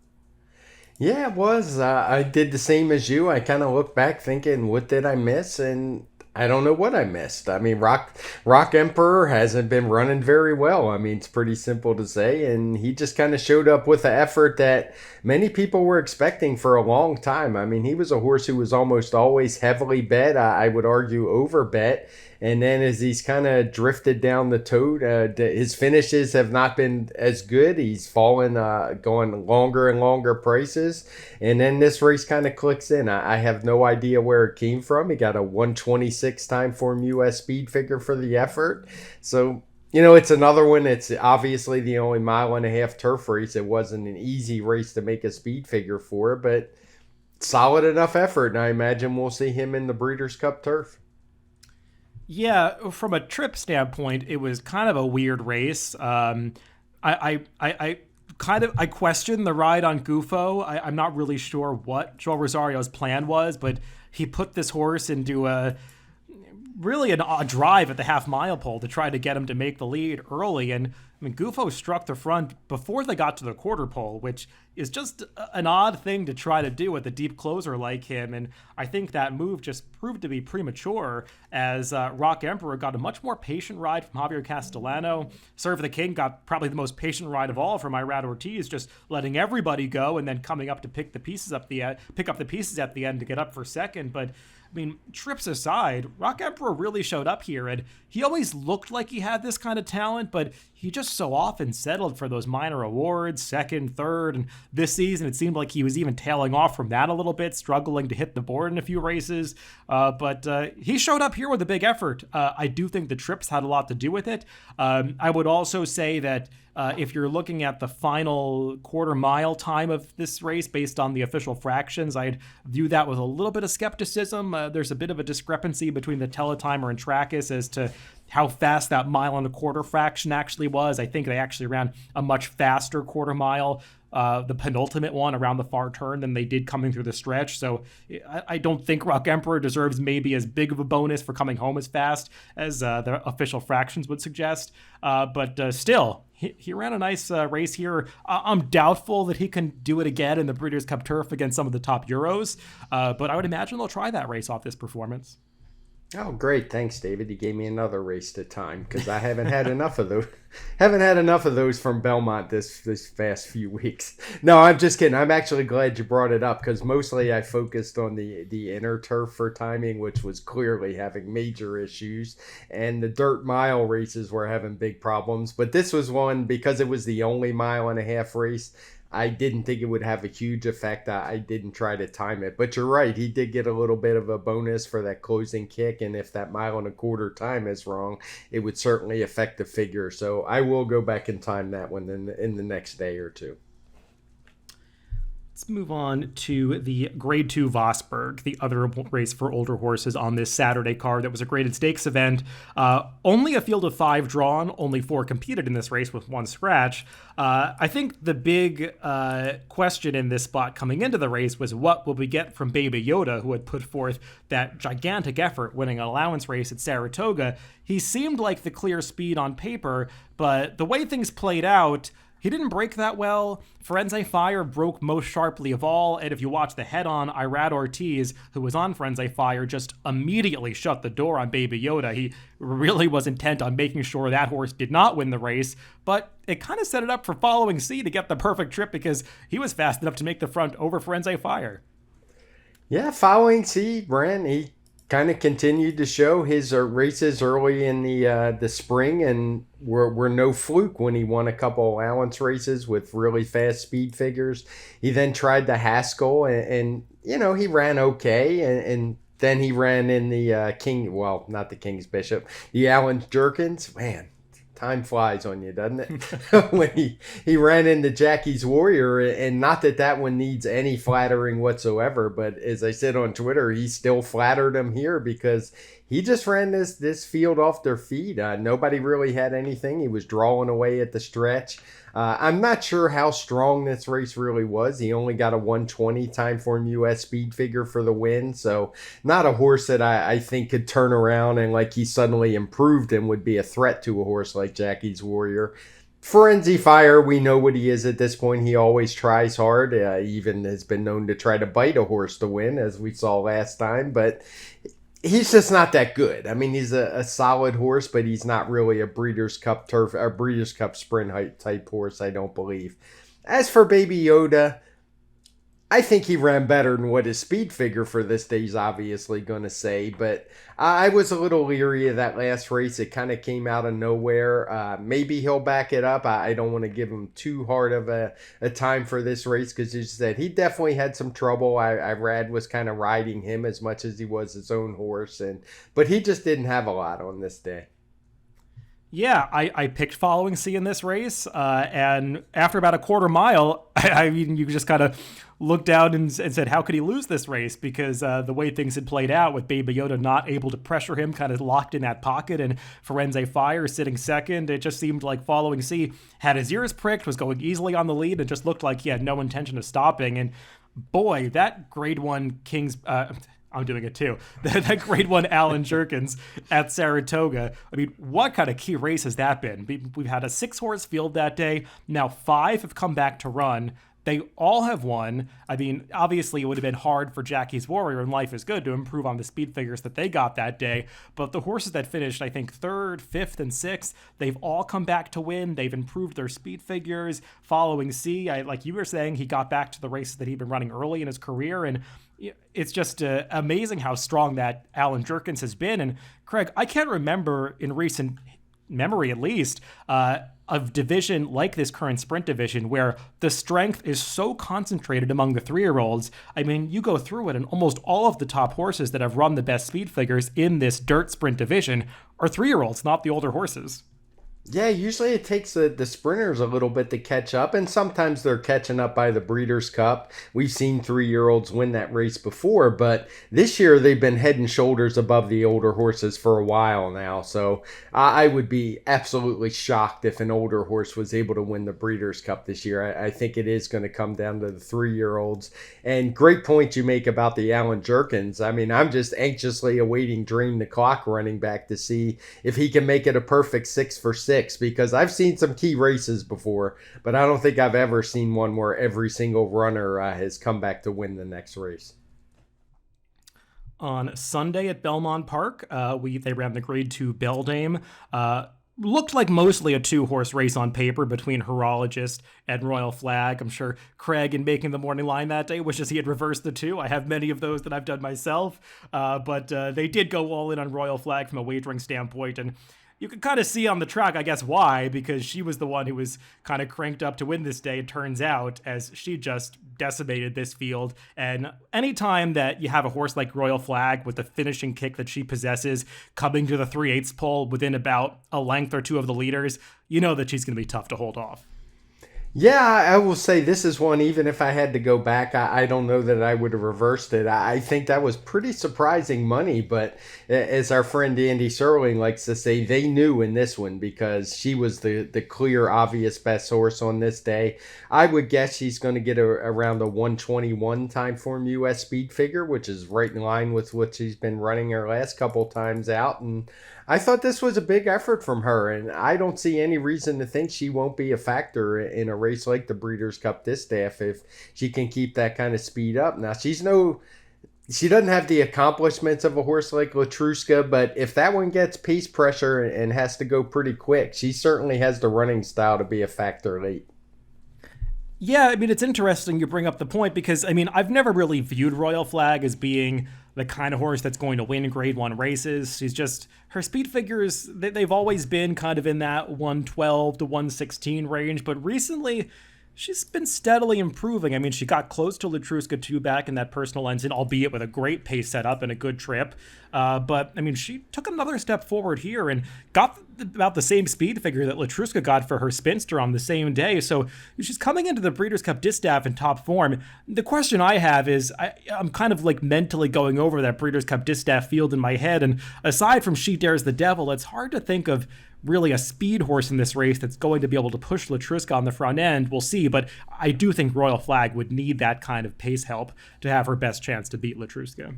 Yeah, it was. I did the same as you. I kind of looked back thinking, what did I miss? And I don't know what I missed. I mean, Rock Emperor hasn't been running very well. I mean, it's pretty simple to say. And he just kind of showed up with the effort that many people were expecting for a long time. I mean, he was a horse who was almost always heavily bet. I would argue over bet. And then as he's kind of drifted down the tote, his finishes have not been as good. He's fallen, going longer and longer prices. And then this race kind of clicks in. I have no idea where it came from. He got a 126 TimeformUS speed figure for the effort. So, it's another one. It's obviously the only 1.5-mile turf race. It wasn't an easy race to make a speed figure for, but solid enough effort. And I imagine we'll see him in the Breeders' Cup Turf. Yeah, from a trip standpoint, it was kind of a weird race. I question the ride on Gufo. I'm not really sure what Joel Rosario's plan was, but he put this horse into a drive at the half-mile pole to try to get him to make the lead early. And I mean, Gufo struck the front before they got to the quarter pole, which is just an odd thing to try to do with a deep closer like him. And I think that move just proved to be premature as Rock Emperor got a much more patient ride from Javier Castellano. Serve the King got probably the most patient ride of all from Irad Ortiz, just letting everybody go and then coming up to pick up the pieces at the end to get up for second. But I mean, trips aside, Rock Emperor really showed up here, and he always looked like he had this kind of talent, but he just so often settled for those minor awards, second, third, and this season it seemed like he was even tailing off from that a little bit, struggling to hit the board in a few races, but he showed up here with a big effort. I do think the trips had a lot to do with it. I would also say that if you're looking at the final quarter mile time of this race based on the official fractions, I'd view that with a little bit of skepticism. There's a bit of a discrepancy between the teletimer and Trackus as to how fast that 1.25-mile fraction actually was. I think they actually ran a much faster quarter mile, the penultimate one around the far turn, than they did coming through the stretch. So I don't think Rock Emperor deserves maybe as big of a bonus for coming home as fast as the official fractions would suggest. But still, he ran a nice race here. I'm doubtful that he can do it again in the Breeders' Cup Turf against some of the top Euros, but I would imagine they'll try that race off this performance. Oh, great. Thanks, David. You gave me another race to time because I haven't had enough of those. Haven't had enough of those from Belmont this past few weeks. No, I'm just kidding. I'm actually glad you brought it up because mostly I focused on the inner turf for timing, which was clearly having major issues, and the dirt mile races were having big problems. But this was one, because it was the only 1.5-mile race, I didn't think it would have a huge effect. I didn't try to time it. But you're right. He did get a little bit of a bonus for that closing kick. And if that 1.25-mile time is wrong, it would certainly affect the figure. So I will go back and time that one in the next day or two. Let's move on to the Grade 2 Vosburg, the other race for older horses on this Saturday card that was a graded stakes event. Only a field of 5 drawn, only 4 competed in this race with 1 scratch. I think the big question in this spot coming into the race was what will we get from Baby Yoda, who had put forth that gigantic effort winning an allowance race at Saratoga. He seemed like the clear speed on paper, but the way things played out, he didn't break that well. Firenze Fire broke most sharply of all, and if you watch the head-on, Irad Ortiz, who was on Firenze Fire, just immediately shut the door on Baby Yoda. He really was intent on making sure that horse did not win the race, but it kind of set it up for Following C to get the perfect trip because he was fast enough to make the front over Firenze Fire. Yeah, Following C, Brent, he kind of continued to show his races early in the spring, and were no fluke when he won a couple allowance races with really fast speed figures. He then tried the Haskell, and he ran okay, and then he ran in the not the King's Bishop, the Alan Jerkins. Man, time flies on you, doesn't it? When he ran into Jackie's Warrior, and not that one needs any flattering whatsoever, but as I said on Twitter, he still flattered him here because he just ran this field off their feet. Nobody really had anything. He was drawing away at the stretch. I'm not sure how strong this race really was. He only got a 120 TimeformUS speed figure for the win, so not a horse that I think could turn around and like he suddenly improved and would be a threat to a horse like Jackie's Warrior. Firenze Fire, we know what he is at this point. He always tries hard. He even has been known to try to bite a horse to win, as we saw last time, but he's just not that good. I mean, he's a solid horse, but he's not really a Breeders' Cup sprint type horse, I don't believe. As for Baby Yoda, I think he ran better than what his speed figure for this day is obviously going to say, but I was a little leery of that last race. It kind of came out of nowhere. Maybe he'll back it up. I don't want to give him too hard of a time for this race because, as you said, he definitely had some trouble. Irad was kind of riding him as much as he was his own horse, but he just didn't have a lot on this day. Yeah, I picked Following C in this race, and after about a quarter mile, I mean, you just kind of looked down and said, how could he lose this race? Because the way things had played out with Baby Yoda not able to pressure him, kind of locked in that pocket, and Firenze Fire sitting second, it just seemed like Following C had his ears pricked, was going easily on the lead, and just looked like he had no intention of stopping. And boy, that Grade 1 King's... I'm doing it too. That Grade 1 Alan Jerkins at Saratoga. I mean, what kind of key race has that been? We've had a 6-horse field that day. Now 5 have come back to run. They all have won. I mean, obviously it would have been hard for Jackie's Warrior and Life is Good to improve on the speed figures that they got that day. But the horses that finished, I think, 3rd, 5th, and 6th, they've all come back to win. They've improved their speed figures. Following C, like you were saying, he got back to the races that he'd been running early in his career, and it's just amazing how strong that Alan Jerkins has been. And Craig, I can't remember in recent memory, at least, of division like this current sprint division where the strength is so concentrated among the 3-year-olds. I mean, you go through it and almost all of the top horses that have run the best speed figures in this dirt sprint division are 3-year-olds, not the older horses. Yeah, usually it takes the sprinters a little bit to catch up, and sometimes they're catching up by the Breeders' Cup. We've seen 3-year-olds win that race before, but this year they've been head and shoulders above the older horses for a while now, so I would be absolutely shocked if an older horse was able to win the Breeders' Cup this year. I think it is going to come down to the 3-year-olds, and great point you make about the Alan Jerkins. I mean, I'm just anxiously awaiting Dream the Clock running back to see if he can make it a perfect 6 for 6. Because I've seen some key races before, but I don't think I've ever seen one where every single runner has come back to win the next race. On Sunday at Belmont Park, they ran the Grade 2 Beldame. Looked like mostly a 2-horse race on paper between Horologist and Royal Flag. I'm sure Craig, in making the morning line that day, wishes he had reversed the 2. I have many of those that I've done myself, but they did go all in on Royal Flag from a wagering standpoint, and you could kind of see on the track, I guess, why, because she was the one who was kind of cranked up to win this day, it turns out, as she just decimated this field. And anytime that you have a horse like Royal Flag with the finishing kick that she possesses coming to the 3/8 pole within about a length or 2 of the leaders, you know that she's going to be tough to hold off. Yeah, I will say this is one, even if I had to go back, I don't know that I would have reversed it. I think that was pretty surprising money, but as our friend Andy Serling likes to say, they knew in this one because she was the clear, obvious best horse on this day. I would guess she's going to get around a 121 time form US speed figure, which is right in line with what she's been running her last couple times out. And I thought this was a big effort from her, and I don't see any reason to think she won't be a factor in a race like the Breeders' Cup Distaff if she can keep that kind of speed up. Now, she doesn't have the accomplishments of a horse like Latrusca, but if that one gets pace pressure and has to go pretty quick, she certainly has the running style to be a factor late. Yeah, I mean, it's interesting you bring up the point because, I mean, I've never really viewed Royal Flag as being the kind of horse that's going to win Grade 1 races. She's just, her speed figures, they've always been kind of in that 112 to 116 range, but recently she's been steadily improving. I mean, she got close to Latrusca 2 back in that personal engine, albeit with a great pace setup and a good trip. But, I mean, she took another step forward here and got about the same speed figure that Latrusca got for her Spinster on the same day. So she's coming into the Breeders' Cup Distaff in top form. The question I have is, I'm kind of like mentally going over that Breeders' Cup Distaff field in my head. And aside from She Dares the Devil, it's hard to think of really a speed horse in this race that's going to be able to push Latrusca on the front end. We'll see, but I do think Royal Flag would need that kind of pace help to have her best chance to beat Latrusca.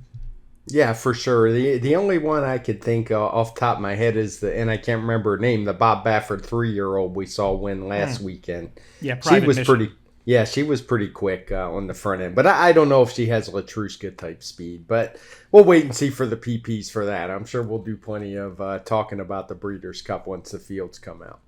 Yeah, for sure. The only one I could think off the top of my head is and I can't remember her name, the Bob Baffert 3-year-old we saw win last weekend. Yeah, she was mission. pretty. Yeah, she was pretty quick on the front end, but I don't know if she has Latrusca type speed. But we'll wait and see for the PPs for that. I'm sure we'll do plenty of talking about the Breeders' Cup once the fields come out.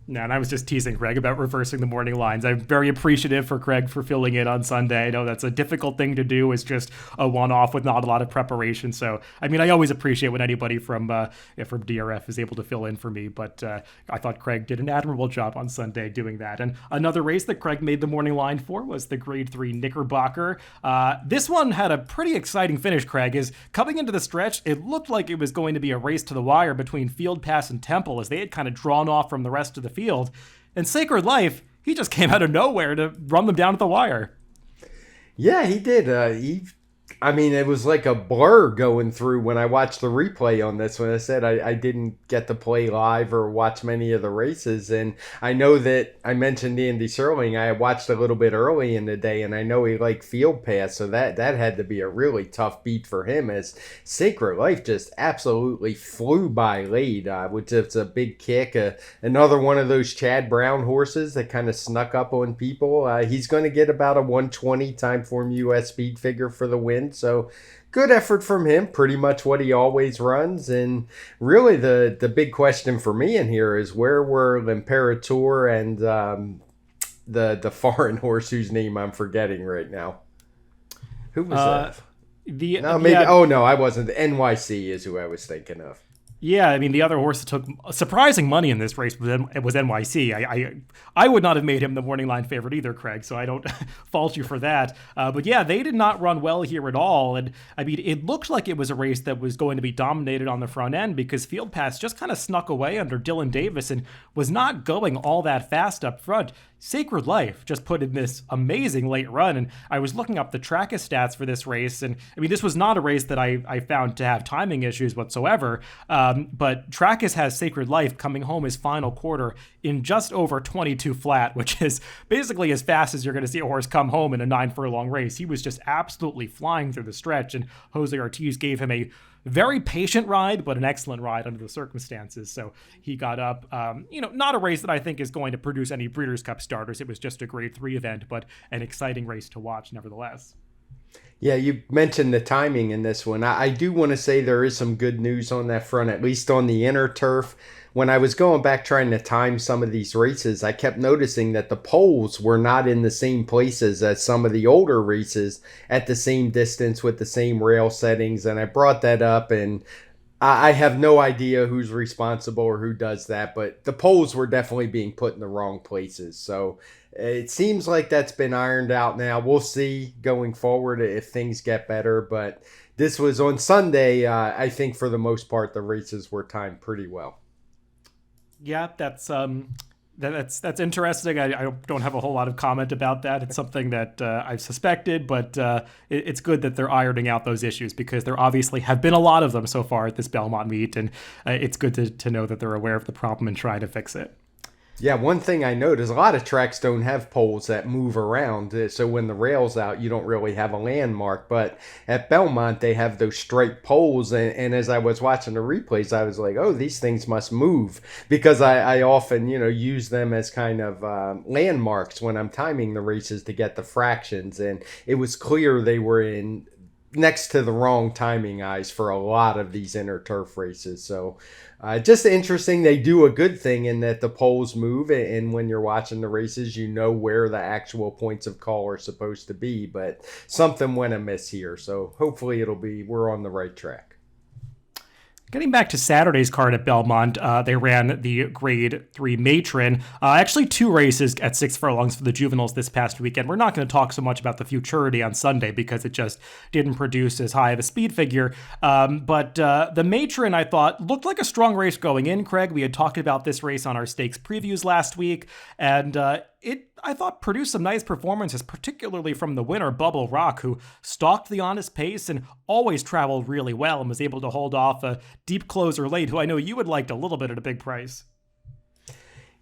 No, and I was just teasing Craig about reversing the morning lines. I'm very appreciative for Craig for filling in on Sunday. I know that's a difficult thing to do. It's just a one-off with not a lot of preparation. So, I mean, I always appreciate when anybody from DRF is able to fill in for me. But I thought Craig did an admirable job on Sunday doing that. And another race that Craig made the morning line for was the Grade 3 Knickerbocker. This one had a pretty exciting finish, Craig. Is coming into the stretch, it looked like it was going to be a race to the wire between Field Pass and Temple as they had kind of drawn off from the rest of the field. And Sacred Life, he just came out of nowhere to run them down at the wire. Yeah, he did. I mean, it was like a blur going through when I watched the replay on this. When I said I didn't get to play live or watch many of the races, and I know that I mentioned Andy Serling. I watched a little bit early in the day, and I know he liked Field Pass, so that had to be a really tough beat for him. As Sacred Life just absolutely flew by late, which is a big kick. Another one of those Chad Brown horses that kind of snuck up on people. He's going to get about a 120 time form US speed figure for the win. So good effort from him, pretty much what he always runs. And really the big question for me in here is where were L'Imperator and the foreign horse whose name I'm forgetting right now? Who was that? I wasn't. The NYC is who I was thinking of. Yeah, I mean, the other horse that took surprising money in this race was NYC. I would not have made him the morning line favorite either, Craig, so I don't fault you for that. But yeah, they did not run well here at all. And I mean, it looked like it was a race that was going to be dominated on the front end because Field Pass just kind of snuck away under Dylan Davis and was not going all that fast up front. Sacred Life just put in this amazing late run, and I was looking up the Trackus stats for this race, and I mean, this was not a race that I found to have timing issues whatsoever, but Trackus has Sacred Life coming home his final quarter in just over 22 flat, which is basically as fast as you're going to see a horse come home in a 9-furlong race. He was just absolutely flying through the stretch, and Jose Ortiz gave him a very patient ride, but an excellent ride under the circumstances. So he got up, not a race that I think is going to produce any Breeders' Cup starters. It was just a Grade 3 event, but an exciting race to watch nevertheless. Yeah, you mentioned the timing in this one. I do want to say there is some good news on that front, at least on the inner turf. When I was going back trying to time some of these races, I kept noticing that the poles were not in the same places as some of the older races at the same distance with the same rail settings. And I brought that up, and I have no idea who's responsible or who does that, but the poles were definitely being put in the wrong places. So it seems like that's been ironed out now. We'll see going forward if things get better, but this was on Sunday. I think for the most part, the races were timed pretty well. Yeah, that's That's interesting. I don't have a whole lot of comment about that. It's something that I've suspected, but it's good that they're ironing out those issues because there obviously have been a lot of them so far at this Belmont meet, and it's good to know that they're aware of the problem and trying to fix it. Yeah, one thing I noticed, a lot of tracks don't have poles that move around. So when the rail's out, you don't really have a landmark. But at Belmont, they have those straight poles. And as I was watching the replays, I was like, oh, these things must move. Because I often, use them as kind of landmarks when I'm timing the races to get the fractions. And it was clear they were in next to the wrong timing eyes for a lot of these inner turf races. So just interesting. They do a good thing in that the poles move, and when you're watching the races, you know where the actual points of call are supposed to be, but something went amiss here. So hopefully we're on the right track. Getting back to Saturday's card at Belmont, they ran the Grade 3 Matron. Actually, 2 races at 6 furlongs for the juveniles this past weekend. We're not going to talk so much about the Futurity on Sunday because it just didn't produce as high of a speed figure. But the Matron, I thought, looked like a strong race going in, Craig. We had talked about this race on our stakes previews last week, and I thought produced some nice performances, particularly from the winner, Bubble Rock, who stalked the honest pace and always traveled really well and was able to hold off a deep closer late, who I know you had liked a little bit at a big price.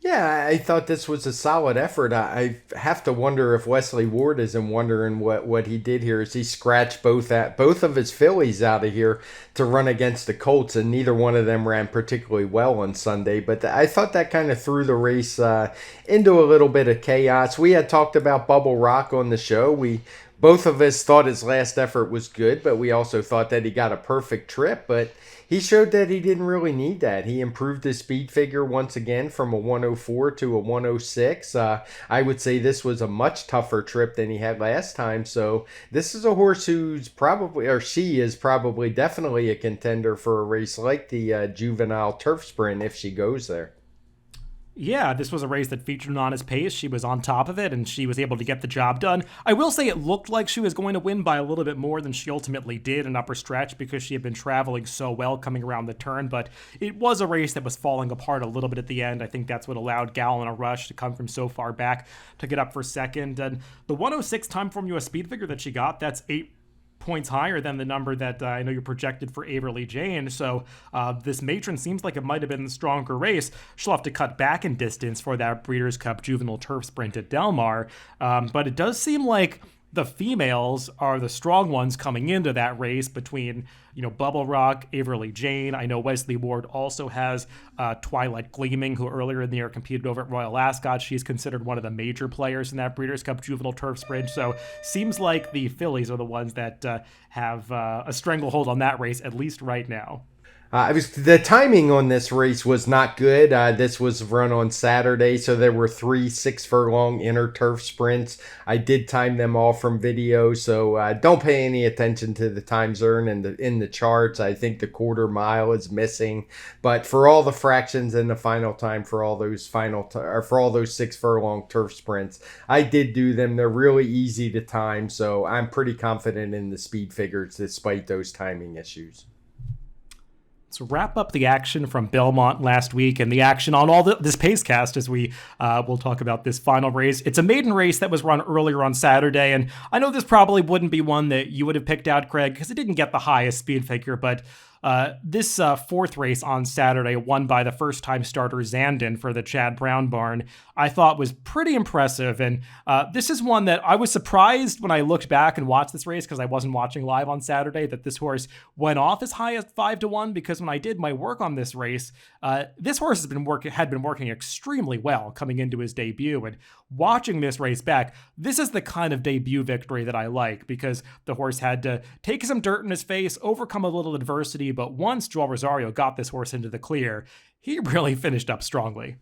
Yeah, I thought this was a solid effort. I have to wonder if Wesley Ward isn't wondering what he did here. Is he scratched both of his fillies out of here to run against the Colts, and neither one of them ran particularly well on Sunday. But I thought that kind of threw the race into a little bit of chaos. We had talked about Bubble Rock on the show. Both of us thought his last effort was good, but we also thought that he got a perfect trip. But he showed that he didn't really need that. He improved his speed figure once again from a 104 to a 106. I would say this was a much tougher trip than he had last time. So this is a horse she is probably definitely a contender for a race like the Juvenile Turf Sprint if she goes there. Yeah, this was a race that featured an honest pace. She was on top of it, and she was able to get the job done. I will say it looked like she was going to win by a little bit more than she ultimately did in upper stretch because she had been traveling so well coming around the turn, but it was a race that was falling apart a little bit at the end. I think that's what allowed Gallon a Rush to come from so far back to get up for second. And the 106 TimeformUS speed figure that she got, that's 8 points higher than the number that I know you projected for Averly Jane. So this Matron seems like it might have been the stronger race. She'll have to cut back in distance for that Breeders' Cup Juvenile Turf Sprint at Del Mar. But it does seem like the females are the strong ones coming into that race between, Bubble Rock, Averly Jane. I know Wesley Ward also has Twilight Gleaming, who earlier in the year competed over at Royal Ascot. She's considered one of the major players in that Breeders' Cup Juvenile Turf Sprint. So seems like the fillies are the ones that have a stranglehold on that race, at least right now. The timing on this race was not good. This was run on Saturday, so there were 3 6-furlong inner turf sprints. I did time them all from video, so don't pay any attention to the times earned in the charts. I think the quarter mile is missing, but for all the fractions and the final time for all those for all those 6-furlong turf sprints, I did do them. They're really easy to time, so I'm pretty confident in the speed figures despite those timing issues. So wrap up the action from Belmont last week and the action on all this Pacecast as we will talk about this final race. It's a maiden race that was run earlier on Saturday, and I know this probably wouldn't be one that you would have picked out, Craig, because it didn't get the highest speed figure, but this fourth race on Saturday, won by the first-time starter Zandon for the Chad Brown barn, I thought was pretty impressive. And this is one that I was surprised when I looked back and watched this race, because I wasn't watching live on Saturday, that this horse went off as high as 5-1, because when I did my work on this race, this horse had been working extremely well coming into his debut. And watching this race back, this is the kind of debut victory that I like, because the horse had to take some dirt in his face, overcome a little adversity, but once Joel Rosario got this horse into the clear, he really finished up strongly.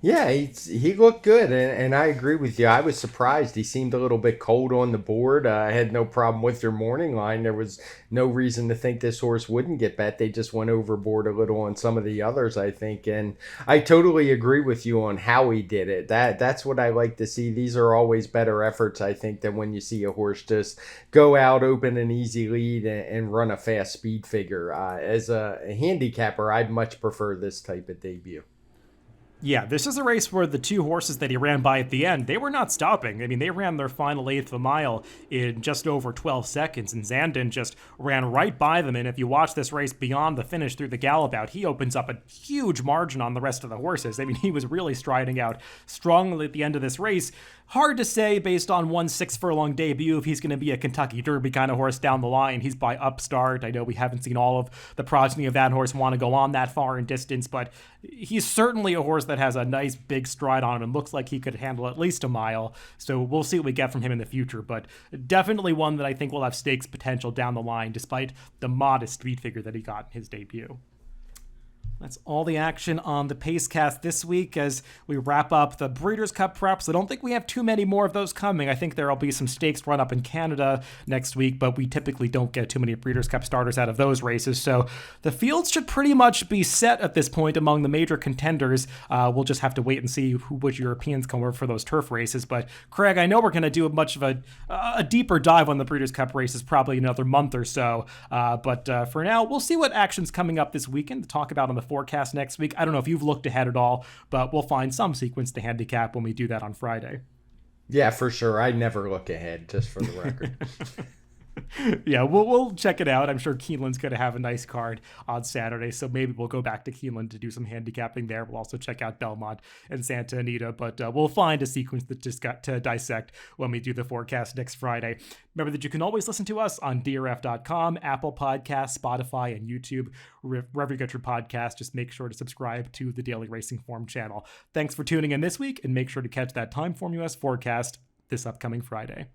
Yeah, he looked good, and I agree with you. I was surprised. He seemed a little bit cold on the board. I had no problem with your morning line. There was no reason to think this horse wouldn't get bet. They just went overboard a little on some of the others, I think. And I totally agree with you on how he did it. That's what I like to see. These are always better efforts, I think, than when you see a horse just go out, open an easy lead, and run a fast speed figure. As a handicapper, I'd much prefer this type of debut. Yeah, this is a race where the two horses that he ran by at the end, they were not stopping. I mean, they ran their final eighth of a mile in just over 12 seconds, and Zandon just ran right by them. And if you watch this race beyond the finish through the gallop out, he opens up a huge margin on the rest of the horses. I mean, he was really striding out strongly at the end of this race. Hard to say based on 1 6-furlong debut if he's going to be a Kentucky Derby kind of horse down the line. He's by Upstart. I know we haven't seen all of the progeny of that horse want to go on that far in distance, but he's certainly a horse that has a nice big stride on him and looks like he could handle at least a mile. So we'll see what we get from him in the future, but definitely one that I think will have stakes potential down the line despite the modest speed figure that he got in his debut. That's all the action on the Pacecast this week as we wrap up the Breeders' Cup preps. I don't think we have too many more of those coming. I think there will be some stakes run up in Canada next week, but we typically don't get too many Breeders' Cup starters out of those races. So the fields should pretty much be set at this point among the major contenders. We'll just have to wait and see which Europeans come over for those turf races. But Craig, I know we're going to do much of a deeper dive on the Breeders' Cup races probably another month or so. But for now, we'll see what action's coming up this weekend to talk about on the forecast next week. I don't know if you've looked ahead at all, but we'll find some sequence to handicap when we do that on Friday. Yeah, for sure. I never look ahead, just for the record. Yeah, we'll check it out. I'm sure Keeneland's going to have a nice card on Saturday, so maybe we'll go back to Keeneland to do some handicapping there. We'll also check out Belmont and Santa Anita, but we'll find a sequence that just got to dissect when we do the forecast next Friday. Remember that you can always listen to us on DRF.com, Apple Podcasts, Spotify, and YouTube. Wherever you get your podcast, just make sure to subscribe to the Daily Racing Form channel. Thanks for tuning in this week, and make sure to catch that TimeformUS forecast this upcoming Friday.